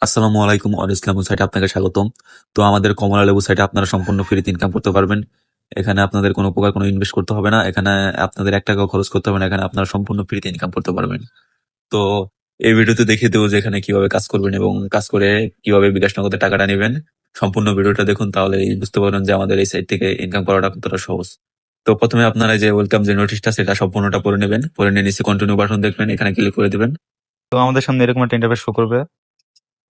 আসসালামু আলাইকুম। অরেঞ্জ লেবু সাইটে আপনাকে স্বাগতম। তো আমাদের কমলা লেবু সাইটে আপনারা সম্পূর্ণ ফ্রিতে ইনকাম করতে পারবেন। এখানে আপনাদের কোনো প্রকার কোনো ইনভেস্ট করতে হবে না। এখানে আপনাদের ৳১ খরচ করতে হবে না। এখানে আপনারা সম্পূর্ণ ফ্রিতে ইনকাম করতে পারবেন। তো এই ভিডিওতে দেখিয়ে দেবো যে এখানে কিভাবে কাজ করবেন এবং কাজ করে কিভাবে বিকাশ নগদে টাকাটা নেবেন। সম্পূর্ণ ভিডিওটা দেখুন, তাহলেই বুঝতে পারবেন যে আমাদের এই সাইট থেকে ইনকাম করাটা কতটা সহজ। তো প্রথমে আপনারা যে ওয়েলকাম যে নোটিশটা সেটা সম্পূর্ণটা পড়ে নেবেন। পড়ে নিয়ে নিচে কন্টিনিউ বাটন দেখবেন, এখানে ক্লিক করে দিবেন। তো আমাদের সামনে এরকম একটা ইন্টারফেস শো করবে।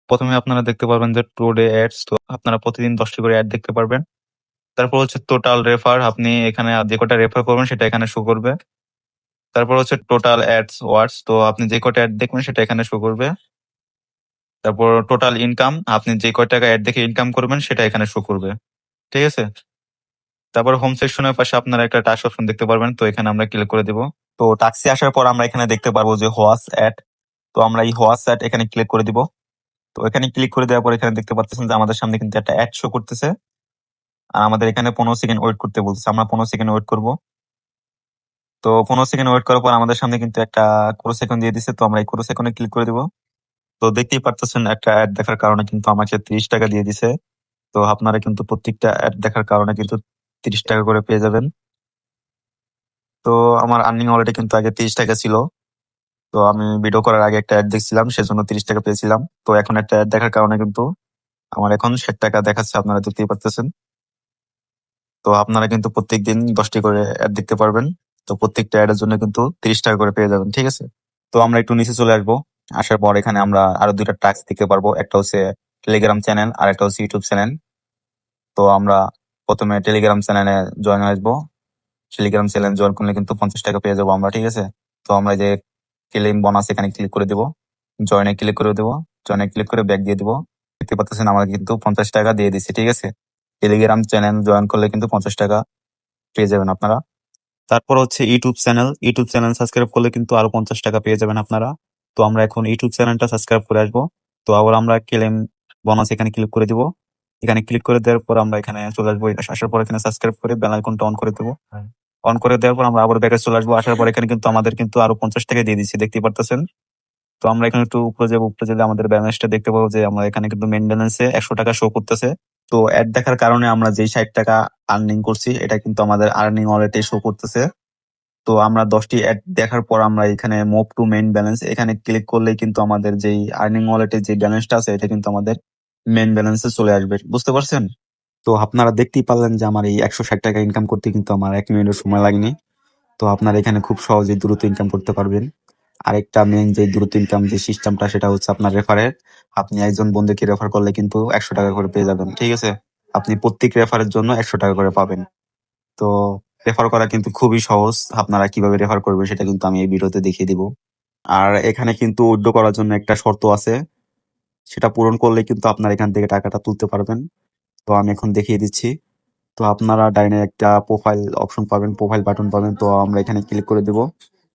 প্রথমে আপনারা দেখতে পারবেন যে টুডে অ্যাডস, তো আপনারা প্রতিদিন 10টি করে অ্যাড দেখতে পারবেন। তারপর হচ্ছে টোটাল রেফার, আপনি এখানে যে কটা রেফার করবেন সেটা এখানে শো করবে। তারপর হচ্ছে টোটাল অ্যাডস ওয়াটস, তো আপনি যে কটা অ্যাড দেখবেন সেটা এখানে শো করবে। তারপর টোটাল ইনকাম, আপনি যে কয় টাকা অ্যাড দেখে ইনকাম করবেন সেটা এখানে শো করবে। ঠিক আছে? তারপর হোম সেকশনের পাশে আপনারা একটা টাস্ক অপশন দেখতে পারবেন, তো এখানে আমরা ক্লিক করে দিব। তো টাস্কে আসার পর আমরা এখানে দেখতে পারবো যে হোয়াটস অ্যাড, তো আমরা এই হোয়াটস অ্যাড এখানে ক্লিক করে দিব। তো এখানে ক্লিক করে দেওয়ার পর এখানে দেখতে পাচ্ছেন যে আমাদের সামনে কিন্তু একটা অ্যাড শো করতেছে। আর আমাদের এখানে 15 সেকেন্ড ওয়েট করতে বলতেছে। আমরা 15 সেকেন্ড ওয়েট করব। তো 15 সেকেন্ড ওয়েট করার পর আমাদের সামনে কিন্তু একটা ক্রো সেকেন্ড দিয়ে দিছে। তো আমরা এই ক্রো সেকেন্ডে ক্লিক করে দিব। তো দেখতেই পারতেছেন একটা অ্যাড দেখার কারণে কিন্তু আমাকে ৳30 দিয়ে দিছে। তো আপনারা কিন্তু প্রত্যেকটা অ্যাড দেখার কারণে কিন্তু ৳30 করে পেয়ে যাবেন। তো আমার আর্নিং অলরেডি কিন্তু আগে ৳30 ছিল। তো আমি ভিডিও করার আগে একটা অ্যাড দেখছিলাম, সেজন্য ৳30 পেয়েছিলাম। তো এখন একটা অ্যাড দেখার কারণে কিন্তু আমার এখন ৳60 দেখাচ্ছে, আপনারা দেখতেই পারতেছেন। তো আপনারা কিন্তু প্রত্যেকদিন 10টি করে অ্যাড দেখতে পারবেন। তো প্রত্যেকটা অ্যাডের জন্য কিন্তু ৳30 করে পেয়ে যাবেন। ঠিক আছে? তো আমরা একটু নিচে চলে আসবো। আসার পর এখানে আমরা আরো ২ টা টাস্ক দেখতে পারবো। একটা হচ্ছে টেলিগ্রাম চ্যানেল, আরেকটা হচ্ছে ইউটিউব চ্যানেল। তো আমরা ১ম এ টেলিগ্রাম চ্যানেলে জয়েন হয়ে আসবো। টেলিগ্রাম চ্যানেল জয়েন করলে কিন্তু ৳৫০ পেয়ে যাবো আমরা। ঠিক আছে? তো আমরা এই যে ক্লেম বোনাস এখানে ক্লিক করে দিব। জয়েন এ ক্লিক করে দিব। জয়েন এ ক্লিক করে ব্যাক দিয়ে দিব। দেখতে পাচ্ছেন আমাকে কিন্তু ৳৫০ দিয়ে দিচ্ছে। ঠিক আছে? টেলিগ্রাম চ্যানেল জয়েন করলে কিন্তু ৳৫০ পেয়ে যাবেন আপনারা। তারপর হচ্ছে YouTube channel. YouTube channel subscribe করলে কিন্তু আরো ৳৫০ পেয়ে যাবেন আপনারা। তো আমরা এখন ইউটিউব চ্যানেলটা সাবস্ক্রাইব করে আসবো। তো আবার আমরা ক্লেম বোনাস এখানে ক্লিক করে দিব। এখানে ক্লিক করে দেওয়ার পর আমরা এখানে চলে আসবো। আসার পর এখানে সাবস্ক্রাইব করে বেল আইকনটা অন করে দেবো। অন করে দেওয়ার পর আমরা আবার ব্যাকে চলে আসবো। আসার পর এখানে কিন্তু আমাদের কিন্তু আরো ৳৫০ দিয়ে দিচ্ছে, দেখতেই পারতেছেন। তো আমরা এখানে একটু উপরে যাবো। উপরে গেলে আমাদের ব্যালেন্সটা দেখতে পাবো যে আমরা এখানে কিন্তু মেইন ব্যালেন্সে ৳১০০ শো করতেছে। তো অ্যাড দেখার কারণে আমরা যেই ৳৬০ আর্নিং করছি এটা কিন্তু আমাদের আর্নিং অলরেডি শো করতেছে। তো আমরা 10টি অ্যাড দেখার পর আমরা এখানে মুভ টু মেইন ব্যালেন্স এখানে ক্লিক করলেই কিন্তু আমাদের যেই আর্নিং ওয়ালেটের যে ব্যালেন্সটা আছে এটা কিন্তু আমাদের মেইন ব্যালেন্সে চলে আসবে। বুঝতে পারছেন? তো আপনারা দেখতেই পারলেন যে আমার এই ৳১৬০ ইনকাম করতে কিন্তু আমার ১ মিনিটও সময় লাগেনি। তো আপনারা এখানে খুব সহজেই দ্রুত ইনকাম করতে পারবেন। আরেকটা মেইন যে দ্রুত ইনকাম যে সিস্টেমটা সেটা হচ্ছে আপনার রেফারের। আপনি একজন বন্ধুকে রেফার করলে কিন্তু ৳১০০ করে পেয়ে যাবেন। ঠিক আছে? আপনি প্রত্যেক রেফারের জন্য ৳১০০ করে পাবেন। তো রেফার করা কিন্তু খুবই সহজ। আপনারা কিভাবে রেফার করবেন সেটা কিন্তু আমি এই ভিডিওতে দেখিয়ে দিব। আর এখানে কিন্তু উইথড্র করার জন্য একটা শর্ত আছে। সেটা পূরণ করলে কিন্তু আপনারা এখান থেকে টাকাটা তুলতে পারবেন। তো আমি এখন দেখিয়ে দিচ্ছি। তো আপনারা ডাইনে একটা প্রোফাইল অপশন পাবেন, প্রোফাইল বাটন পাবেন। তো আমরা এখানে ক্লিক করে দেব।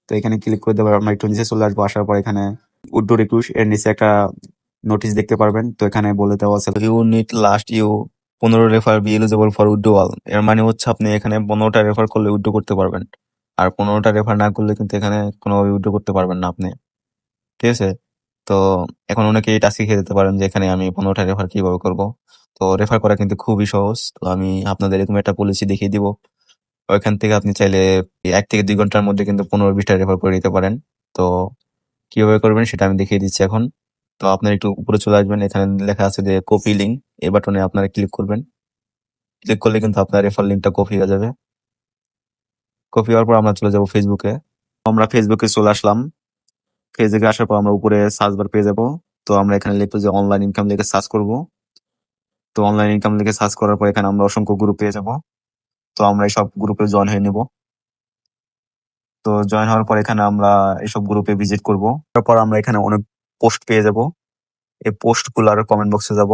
তো এখানে ক্লিক করে দেওয়ার আমরা একটু নিচে চলে আসবো। আসার পর এখানে উইথড্র রিকোয়েস্ট এর নিচে একটা নোটিশ দেখতে পারবেন। তো এখানে বলে দেওয়া আছে you need last you 15 refer be eligible for withdrawal. এর মানে হচ্ছে আপনি এখানে 15টা রেফার করলে উইথড্র করতে পারবেন। আর 15টা রেফার না করলে কিন্তু এখানে কোনোভাবে উইথড্র করতে পারবেন না আপনি। ঠিক আছে? তো এখন অনেকে এটা শিখে যেতে পারেন যে এখানে আমি 15টা রেফার কিভাবে করব। তো রেফার করা কিন্তু খুবই সহজ। তো আমি আপনাদের এরকম একটা পলিসি দেখিয়ে দিব। ওইখান থেকে আপনি চাইলে ১ থেকে ২ ঘন্টার মধ্যে কিন্তু 15-20টা রেফার করে নিতে পারেন। তো কিভাবে করবেন সেটা আমি দেখিয়ে দিচ্ছি এখন। তো আপনারা একটু উপরে চলে আসবেন। এখানে লেখা আছে যে কপি লিঙ্ক। এই বাটনে আপনারা ক্লিক করবেন। ক্লিক করলে কিন্তু আপনার রেফার লিঙ্কটা কপি হয়ে যাবে। কপি হওয়ার পর আমরা চলে যাব ফেসবুকে। আমরা ফেসবুকে চলে আসলাম। ফেসবুকে আসার পর আমরা উপরে সার্চ বার পেয়ে যাব। তো আমরা এখানে লিখবো যে অনলাইন ইনকাম লিখে সার্চ করব। তো অনলাইন ইনকাম লিখে সার্চ করার পর এখানে আমরা অসংখ্য গ্রুপ পেয়ে যাব। তো আমরা এই সব গ্রুপে জয়েন হয়ে নেব। তো জয়েন হওয়ার পর এখানে আমরা এইসব গ্রুপে ভিজিট করব। তারপর আমরা এখানে অনেক পোস্ট পেয়ে যাব। এই পোস্ট গুলার কমেন্ট বক্সে যাব।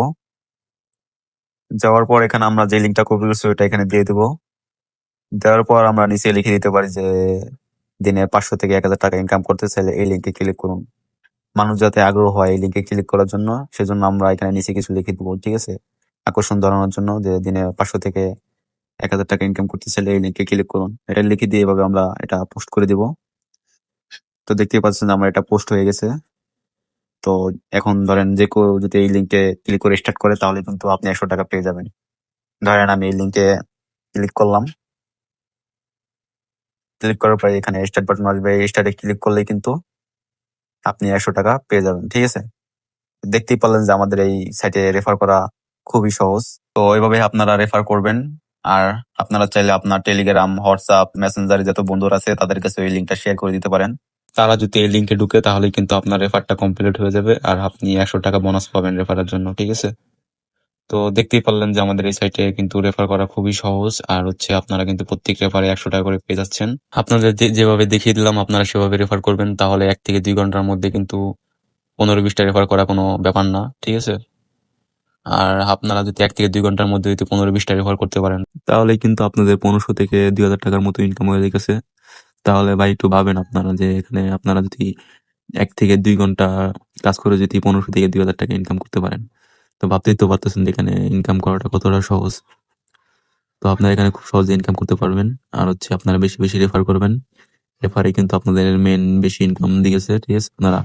যাওয়ার পর এখানে আমরা যে লিঙ্কটা কপি করছি ওইটা এখানে দিয়ে দেব। দেওয়ার পর আমরা নিচে লিখে দিতে পারি যে দিনে 500 থেকে 1000 ইনকাম করতে চাইলে এই লিঙ্কে ক্লিক করুন। মানুষ যাতে আগ্রহ হয় এই লিঙ্কে ক্লিক করার জন্য, সেজন্য আমরা এখানে নিচে কিছু লিখে দেবো। ঠিক আছে? আকর্ষণ ধরানোর জন্য যে দিনে 500 থেকে 1000 ইনকাম করতে চাইলে এই লিঙ্কে ক্লিক করুন। এটা লিখে দিয়ে এভাবে আমরা এটা পোস্ট করে দিব। তো দেখতেই পাচ্ছেন আমার এটা পোস্ট হয়ে গেছে। তো এখন ধরেন যে কেউ যদি এই লিঙ্কে ক্লিক করে স্টার্ট করে তাহলে কিন্তু আপনি 100 টাকা পেয়ে যাবেন। ধরেন আমি এই লিঙ্কে ক্লিক করলাম, ক্লিক করার পরে এখানে স্টার্ট বাটন আসবে, এই স্টার্টে ক্লিক করলেই কিন্তু আপনি 100 টাকা পেয়ে যাবেন। ঠিক আছে, দেখতেই পারলেন যে আমাদের এই সাইটে রেফার করা খুবই সহজ। তো এইভাবে আপনারা রেফার করবেন। আর আপনারা চাইলে আপনার টেলিগ্রাম, হোয়াটসঅ্যাপ, মেসেঞ্জারে যত বন্ধুরা আছে তাদের কাছে এই লিঙ্কটা শেয়ার করে দিতে পারেন। তারা যদি এই লিঙ্কে ঢুকে তাহলে কিন্তু আপনার রেফারটা কমপ্লিট হয়ে যাবে আর আপনি 100 টাকা বোনাস পাবেন রেফারের জন্য। ঠিক আছে, তো দেখতেই পারলেন যে আমাদের এই সাইটে কিন্তু রেফার করা খুবই সহজ। আর আপনারা কিন্তু প্রত্যেক রেফারে 100 টাকা করে পেয়ে যাচ্ছেন। আপনাদের যেভাবে দেখিয়ে দিলাম আপনারা সেভাবে রেফার করবেন, তাহলে 1 থেকে 2 ঘন্টার মধ্যে কিন্তু 15-20টা রেফার করা কোনো ব্যাপার না। ঠিক আছে, আর আপনারা যদি 1 থেকে 2 ঘন্টার মধ্যে যদি 15-20টা রেফার করতে পারেন তাহলে কিন্তু আপনাদের 1500 থেকে 2000 টাকার মতো ইনকাম হয়ে গেছে। তাহলে ভাই একটু ভাবেন আপনারা যে এখানে আপনারা যদি 1 থেকে 2 ঘন্টা কাজ করে যদি 1500 থেকে 2000 টাকা ইনকাম করতে পারেন, তো ভাবতেই তো পারতেছেন যে এখানে ইনকাম করাটা কতটা সহজ। তো আপনারা এখানে খুব সহজে ইনকাম করতে পারবেন। আর আপনারা বেশি বেশি রেফার করবেন। রেফারে কিন্তু আপনাদের মেন বেশি ইনকাম দিয়েছে। ঠিক আছে, আপনারা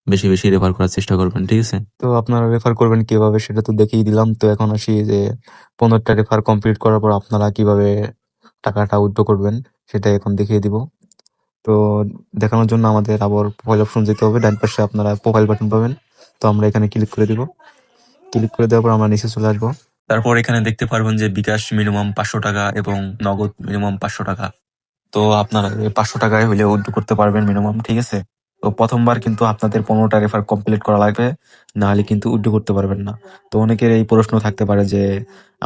বেশি বেশি রেফার করার চেষ্টা করবেন। ঠিক আছে, তো আপনারা রেফার করবেন কিভাবে সেটা তো দেখিয়ে দিলাম। তো এখন আসি যে 15টা রেফার কমপ্লিট করার পর আপনারা কিভাবে টাকাটা উইথড্র করবেন সেটা এখন দেখিয়ে দিব। তো দেখানোর জন্য আমাদের আবার প্রোফাইল অপশন যেতে হবে, ডান পাশে আপনারা প্রোফাইল বাটন পাবেন। তো আমরা এখানে ক্লিক করে দিব। ক্লিক করে দেওয়ার পর আমরা নিচে চলে আসবো। তারপর এখানে দেখতে পারবেন যে বিকাশ মিনিমাম 500 টাকা এবং নগদ মিনিমাম 500 টাকা। তো আপনারা 500 টাকায় হইলে উইথড্র করতে পারবেন মিনিমাম। ঠিক আছে, তো প্রথমবার কিন্তু আপনাদের 15টা রেফার কমপ্লিট করা লাগবে, না হলে কিন্তু উইথড্র করতে পারবেন না। তো অনেকের এই প্রশ্ন থাকতে পারে যে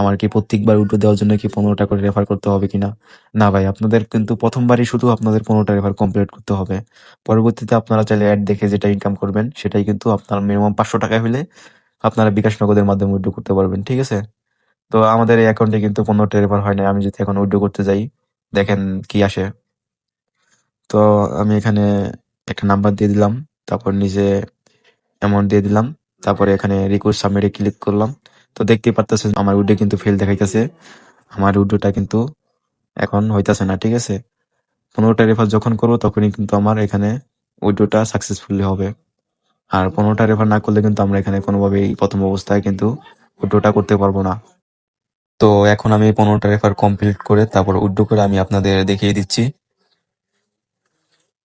আমার কি প্রত্যেকবার উইথড্র দেওয়ার জন্য কি 15টা করে রেফার করতে হবে কিনা। না ভাই, আপনাদের কিন্তু প্রথমবারই শুধু আপনাদের 15টা রেফার কমপ্লিট করতে হবে। পরবর্তীতে আপনারা চাইলে অ্যাড দেখে যেটা ইনকাম করবেন সেটাই কিন্তু আপনার মিনিমাম 500 টাকা হলে আপনারা বিকাশ নগদের মাধ্যমে উইথড্র করতে পারবেন। ঠিক আছে, তো আমাদের এই অ্যাকাউন্টে কিন্তু 15টা রেফার হয় না। আমি যদি এখন উইথড্র করতে যাই দেখেন কি আসে। তো আমি এখানে একটা নাম্বার দিয়ে দিলাম, তারপর নিচে অ্যামাউন্ট দিয়ে দিলাম, তারপরে এখানে রিকোয়েস্ট সাবমিটে ক্লিক করলাম। তো দেখতেই পারতেছেন আমার উইড্রো কিন্তু ফেল দেখাইতেছে। আমার উইড্রোটা কিন্তু এখন হইতাছে না। ঠিক আছে, 15টা রেফার যখন করবো তখনই কিন্তু আমার এখানে উইড্রোটা সাকসেসফুলি হবে। আর 15টা রেফার না করলে কিন্তু আমরা এখানে কোনোভাবেই প্রথম অবস্থায় কিন্তু উইড্রোটা করতে পারবো না। তো এখন আমি 15টা রেফার কমপ্লিট করে তারপর উইড্রো করে আমি আপনাদের দেখিয়ে দিচ্ছি।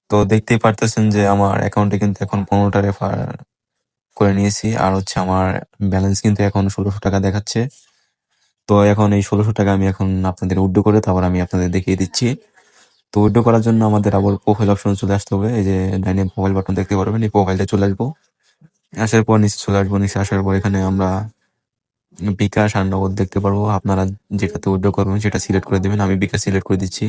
তো দেখতেই পারতেছেন যে আমার অ্যাকাউন্টে কিন্তু এখন 15টা রেফার করে নিয়েছি। আর আমার ব্যালেন্স কিন্তু এখন 1600 টাকা দেখাচ্ছে। তো এখন এই 1600 টাকা আমি এখন আপনাদের উইথড্র করে তারপর আমি আপনাদের দেখিয়ে দিচ্ছি। তো উইথড্র করার জন্য আমাদের আবার প্রোফাইল অপশন চলে আসতে হবে। এই যে ডাইনে প্রোফাইল বাটন দেখতে পারবেন, এই প্রোফাইলটা চলে আসবো। আসার পর নিচে চলে আসবো, নিচে আসার পর এখানে আমরা বিকাশ আর নগদ দেখতে পারবো। আপনারা যেটাতে উইথড্র করবেন সেটা সিলেক্ট করে দেবেন। আমি বিকাশ সিলেক্ট করে দিচ্ছি,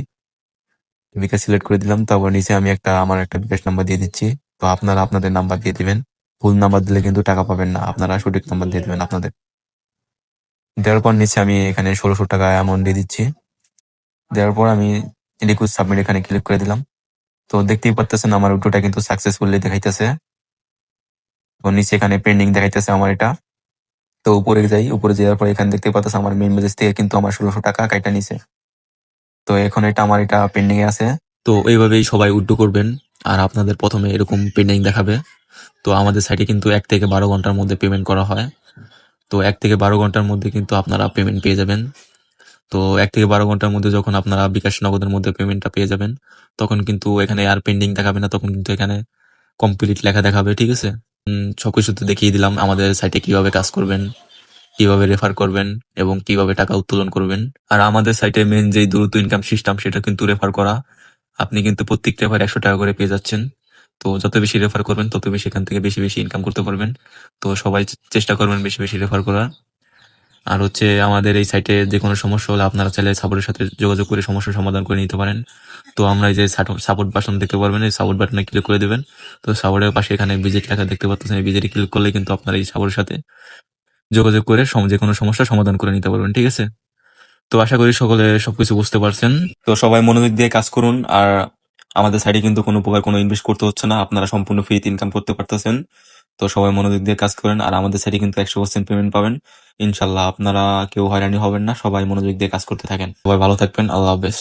বিকাশ সিলেক্ট করে দিলাম। তারপর নিচে আমি আমার একটা বিকাশ নাম্বার দিয়ে দিচ্ছি। তো আপনারা আপনাদের নাম্বার দিয়ে দিবেন। ভুল নাম্বার দিলে কিন্তু টাকা পাবেন না, আপনারা সঠিক নাম্বার দিয়ে দেবেন আপনাদের। দেওয়ার পর নিচে আমি এখানে 1600 টাকা অ্যামাউন্ট দিয়ে দিচ্ছি। দেওয়ার পর আমি রিকোয়েস্ট সাবমিট এখানে ক্লিক করে দিলাম। তো দেখতেই পারতেছেন আমার উইথড্রটা কিন্তু সাকসেসফুলি দেখাইতেছে। তো নিচে এখানে পেন্ডিং দেখাইতেছে আমার এটা। তো উপরে যাই, উপরে যাওয়ার পর এখানে দেখতে পারতেছে আমার মেইন মেসেজ থেকে কিন্তু আমার 1600 টাকা কাইটা নিছে। তো এখন আমার এটা পেন্ডিং এ আছে। তো এইভাবেই সবাই উইথড্র করবেন। আর আপনাদের প্রথমে এরকম পেন্ডিং দেখাবে। তো আমাদের সাইটে কিন্তু 1 থেকে 12 ঘন্টার মধ্যে পেমেন্ট করা হয়। তো 1 থেকে 12 ঘন্টার মধ্যে কিন্তু আপনারা পেমেন্ট পেয়ে যাবেন। তো 1 থেকে 12 ঘন্টার মধ্যে যখন আপনারা বিকাশ নগদের মধ্যে পেমেন্টটা পেয়ে যাবেন তখন কিন্তু এখানে আর পেন্ডিং দেখাবে না, তখন কিন্তু এখানে কমপ্লিট লেখা দেখাবে। ঠিক আছে, সবকিছু তো দেখিয়ে দিলাম আমাদের সাইটে কিভাবে কাজ করবেন, কিভাবে রেফার করবেন এবং কিভাবে টাকা উত্তোলন করবেন। আর আমাদের সাইটে মেন যে দ্রুত ইনকাম সিস্টেম সেটা কিন্তু রেফার করা। আপনি কিন্তু প্রত্যেক রেফার 100 টাকা করে পেয়ে যাচ্ছেন। তো যত বেশি রেফার করবেন তত বেশি এখান থেকে বেশি বেশি ইনকাম করতে পারবেন। তো সবাই চেষ্টা করবেন বেশি বেশি রেফার করার। আর আমাদের এই সাইটে যে কোনো সমস্যা হলে আপনারা চাইলে সাপোর্টের সাথে যোগাযোগ করে সমস্যার সমাধান করে নিতে পারেন। তো আমরা এই যে সাপোর্ট বাটন দেখতে পারবেন, এই সাপোর্ট বাটনে ক্লিক করে দেবেন। তো সাপোর্টের পাশে এখানে ভিজিট লেখা দেখতে পাচ্ছেন, এই ভিজিটে ক্লিক করলে কিন্তু আপনারা এই সাপোর্টের সাথে যোগাযোগ করে যে কোনো সমস্যার সমাধান করে নিতে পারবেন। ঠিক আছে, তো আশা করি সকলে সবকিছু বুঝতে পারছেন। তো সবাই মনোযোগ দিয়ে কাজ করুন। আর আমাদের সাইটে কিন্তু কোনো প্রকার কোনো ইনভেস্ট করতে হচ্ছে না, আপনারা সম্পূর্ণ ফ্রিতে ইনকাম করতে পারতেছেন। তো সবাই মনোযোগ দিয়ে কাজ করেন। আর আমাদের সাইটে কিন্তু 100% পেমেন্ট পাবেন ইনশাল্লাহ। আপনারা কেউ হয়রানি হবেন না, সবাই মনোযোগ দিয়ে কাজ করতে থাকেন। সবাই ভালো থাকবেন, আল্লাহ হাফেজ।